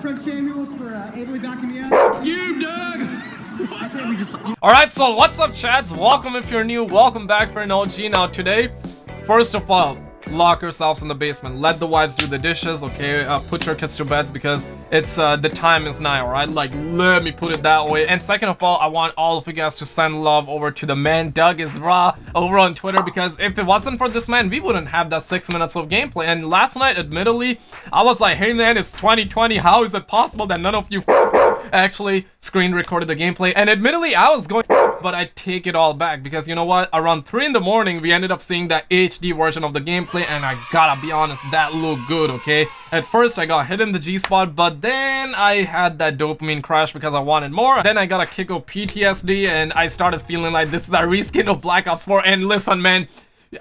Fred Samuels for ably backing me up. You, Doug! I say we just... Alright, so what's up, chads? Welcome if you're new. Welcome back for an OG. Now today, first of all, lock yourselves in the basement. Let the wives do the dishes, okay? Put your kids to beds because it's the time is now, alright? Like, let me put it that way. And second of all, I want all of you guys to send love over to the man Doug is raw over on Twitter, because if it wasn't for this man, we wouldn't have that 6 minutes of gameplay. And last night, admittedly, I was like, hey man, it's 2020. How is it possible that none of you actually screen recorded the gameplay? And admittedly, I was going, but I take it all back, because you know what, around 3 in the morning we ended up seeing that HD version of the gameplay, and I gotta be honest, that looked good. Okay, at first I got hit in the G-spot, but then I had that dopamine crash because I wanted more. Then I got a kick of PTSD and I started feeling like this is a reskin of Black Ops 4. And listen man,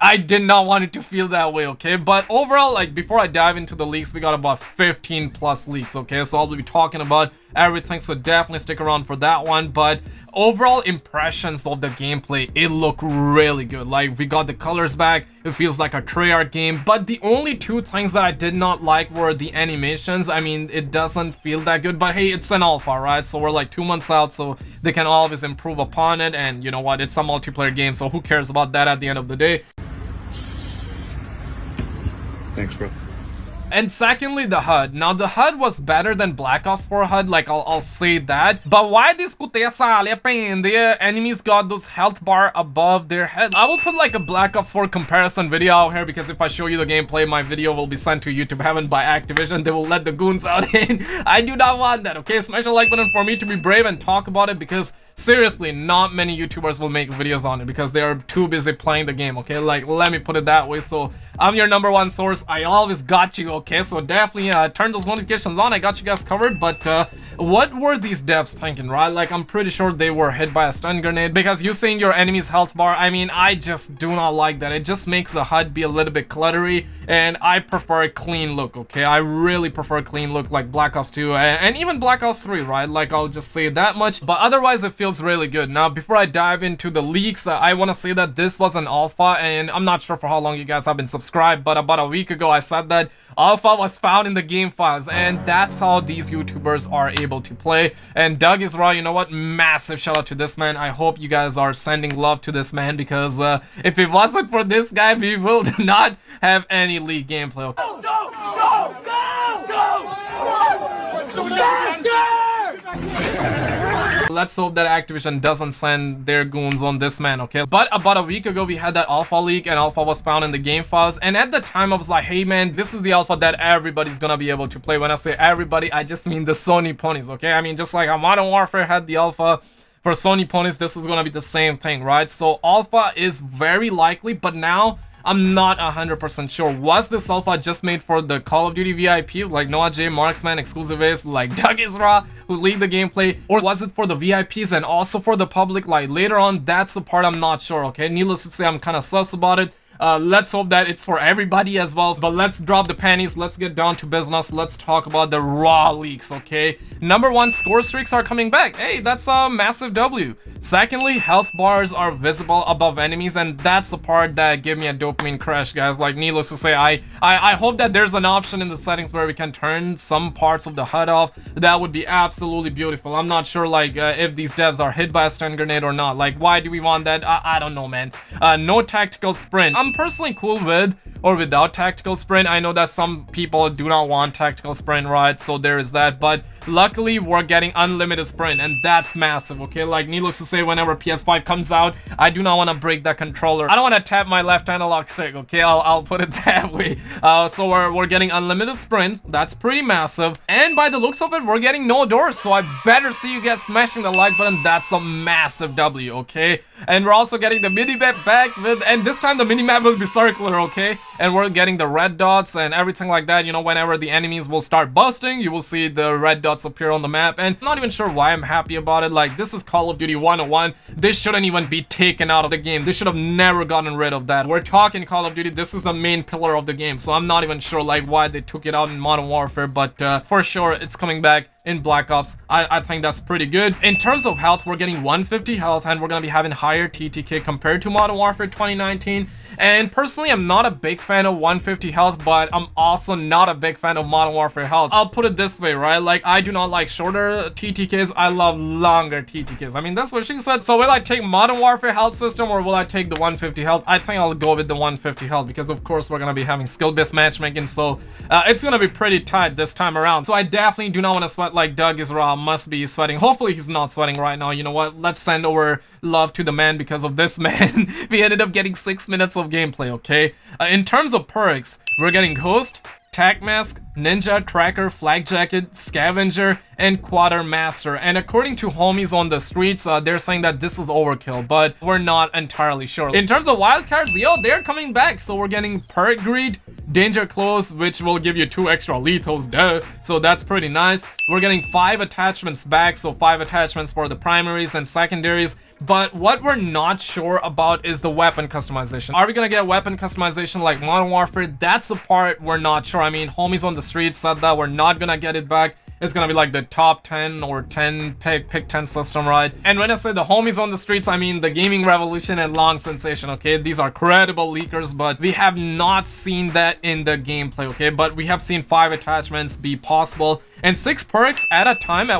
I did not want it to feel that way, okay? But overall, like, before I dive into the leaks, we got about 15 plus leaks, okay? So I'll be talking about everything, so definitely stick around for that one. But overall impressions of the gameplay, it looked really good. Like, we got the colors back, it feels like a Treyarch game. But the only two things that I did not like were the animations. I mean, it doesn't feel that good, but hey, it's an alpha, right? So we're like 2 months out, so they can always improve upon it. And you know what, it's a multiplayer game, so who cares about that at the end of the day? Thanks, bro. And secondly, the HUD. Now, the HUD was better than Black Ops 4 HUD, like, I'll say that. But why discutir essa área, the enemies got those health bar above their head? I will put, like, a Black Ops 4 comparison video out here, because if I show you the gameplay, my video will be sent to YouTube heaven by Activision. They will let the goons out, and I do not want that, okay? Smash a like button for me to be brave and talk about it, because seriously, not many YouTubers will make videos on it, because they are too busy playing the game, okay? Like, let me put it that way. So, I'm your #1 source. I always got you, okay? So definitely turn those notifications on. I got you guys covered. But what were these devs thinking, right? Like, I'm pretty sure they were hit by a stun grenade, because you seeing your enemy's health bar, I mean, I just do not like that. It just makes the HUD be a little bit cluttery, and I prefer a clean look, okay? I really prefer a clean look like Black Ops 2 and even Black Ops 3, right? Like, I'll just say that much. But otherwise, it feels really good. Now, before I dive into the leaks, I want to say that this was an alpha, and I'm not sure for how long you guys have been subscribed, but about a week ago, I said that alpha was found in the game files, and that's how these YouTubers are able to play. And Doug is raw, you know what? Massive shout out to this man. I hope you guys are sending love to this man, because if it wasn't for this guy, we will not have any league gameplay. Go! Go! Go! Go! Let's hope that Activision doesn't send their goons on this man, okay? But about a week ago, we had that alpha leak, and alpha was found in the game files. And at the time, I was like, hey man, this is the alpha that everybody's gonna be able to play. When I say everybody, I just mean the Sony ponies, okay? I mean, just like Modern Warfare had the alpha for Sony ponies, this is gonna be the same thing, right? So alpha is very likely, but now I'm not 100% sure. Was this alpha just made for the Call of Duty VIPs like Noah J, Marksman, Exclusivists, like Doug is raw, who lead the gameplay? Or was it for the VIPs and also for the public? Like, later on, that's the part I'm not sure, okay? Needless to say, I'm kind of sus about it. Let's hope that it's for everybody as well. But let's drop the panties. Let's get down to business. Let's talk about the raw leaks, okay? #1, score streaks are coming back. Hey, that's a massive W. Secondly, health bars are visible above enemies, and that's the part that gave me a dopamine crash, guys. Like, needless to say, I hope that there's an option in the settings where we can turn some parts of the HUD off. That would be absolutely beautiful. I'm not sure, like, if these devs are hit by a stun grenade or not. Like, why do we want that? I don't know, man. No tactical sprint. I'm personally cool with or without tactical sprint. I know that some people do not want tactical sprint, right? So there is that. But luckily, we're getting unlimited sprint, and that's massive, okay? Like, needless to say, whenever PS5 comes out, I do not want to break that controller. I don't want to tap my left analog stick, okay? I'll put it that way. So we're getting unlimited sprint. That's pretty massive. And by the looks of it, we're getting no doors. So I better see you guys smashing the like button. That's a massive W, okay? And we're also getting the mini-map back with, and this time the mini-map will be circular, okay? And we're getting the red dots and everything like that. You know, whenever the enemies will start busting, you will see the red dots appear on the map. And I'm not even sure why I'm happy about it. Like, this is Call of Duty 101. This shouldn't even be taken out of the game. They should have never gotten rid of that. We're talking Call of Duty. This is the main pillar of the game. So I'm not even sure, like, why they took it out in Modern Warfare. But for sure, it's coming back in Black Ops. I think that's pretty good. In terms of health, we're getting 150 health, and we're gonna be having higher TTK compared to Modern Warfare 2019. And personally, I'm not a big fan of 150 health, but I'm also not a big fan of Modern Warfare health. I'll put it this way, right? Like, I do not like shorter TTKs. I love longer TTKs. I mean, that's what she said. So will I take Modern Warfare health system or will I take the 150 health? I think I'll go with the 150 health because of course we're gonna be having skill-based matchmaking, so it's gonna be pretty tight this time around. So I definitely do not want to sweat like Doug is raw, must be sweating. Hopefully he's not sweating right now. You know what? Let's send over love to the man because of this man. We ended up getting 6 minutes of gameplay, okay? In terms of perks, we're getting Ghost, Tac Mask, Ninja, Tracker, Flag Jacket, Scavenger, and Quartermaster. And according to homies on the streets, they're saying that this is overkill, but we're not entirely sure. In terms of wildcards, yo, they're coming back. So we're getting Perk Greed, Danger Close, which will give you 2 extra lethals, duh. So that's pretty nice. We're getting 5 attachments back, so 5 attachments for the primaries and secondaries. But what we're not sure about is the weapon customization. Are we gonna get weapon customization like Modern Warfare? That's the part we're not sure. I mean, homies on the street said that we're not gonna get it back. It's gonna be like the top 10 or 10 pick 10 system, right? And when I say the homies on the streets, I mean the Gaming Revolution and Long Sensation, okay? These are credible leakers, but we have not seen that in the gameplay, okay? But we have seen 5 attachments be possible, and 6 perks at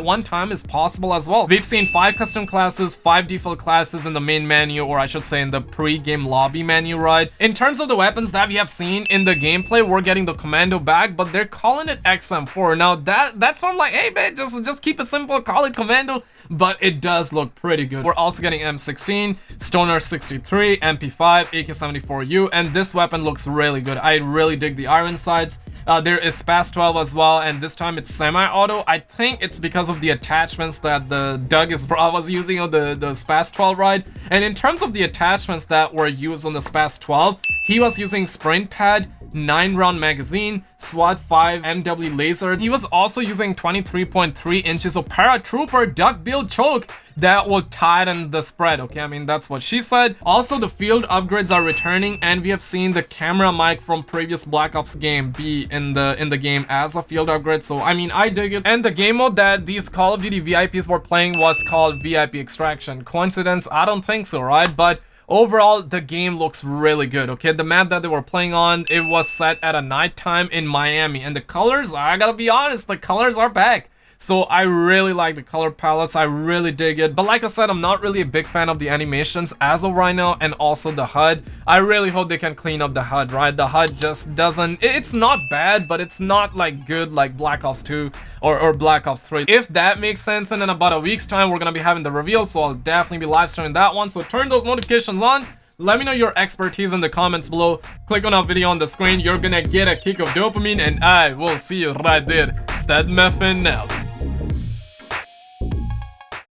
one time is possible as well. We've seen 5 custom classes, 5 default classes in the main menu, or I should say in the pre-game lobby menu, right? In terms of the weapons that we have seen in the gameplay, we're getting the Commando bag, but they're calling it XM4. Now that's why I'm like, hey man, just keep it simple, call it Commando, but it does look pretty good. We're also getting M16, Stoner 63, MP5, AK-74U, and this weapon looks really good. I really dig the iron sights. There is SPAS 12 as well, and this time it's semi-auto. I think it's because of the attachments that the Doug is was using on the SPAS 12 ride. And in terms of the attachments that were used on the SPAS 12, he was using Sprint Pad, 9-round magazine, SWAT 5 MW laser. He was also using 23.3 inches of paratrooper duck bill choke that will tighten the spread, okay? I mean, that's what she said. Also, the field upgrades are returning, and we have seen the camera mic from previous Black Ops game be in the game as a field upgrade. So I mean, I dig it. And the game mode that these Call of Duty VIPs were playing was called VIP Extraction. Coincidence? I don't think so, right? But overall, the game looks really good, okay? The map that they were playing on, it was set at a nighttime in Miami, and the colors, I gotta be honest, the colors are back. So I really like the color palettes, I really dig it. But like I said, I'm not really a big fan of the animations as of right now, and also the HUD. I really hope they can clean up the HUD, right? The HUD just doesn't, it's not bad, but it's not like good like Black Ops 2 or Black Ops 3. If that makes sense, and in about a week's time, we're gonna be having the reveal, so I'll definitely be live streaming that one. So turn those notifications on. Let me know your expertise in the comments below. Click on our video on the screen. You're gonna get a kick of dopamine, and I will see you right there. Stad Muffin now.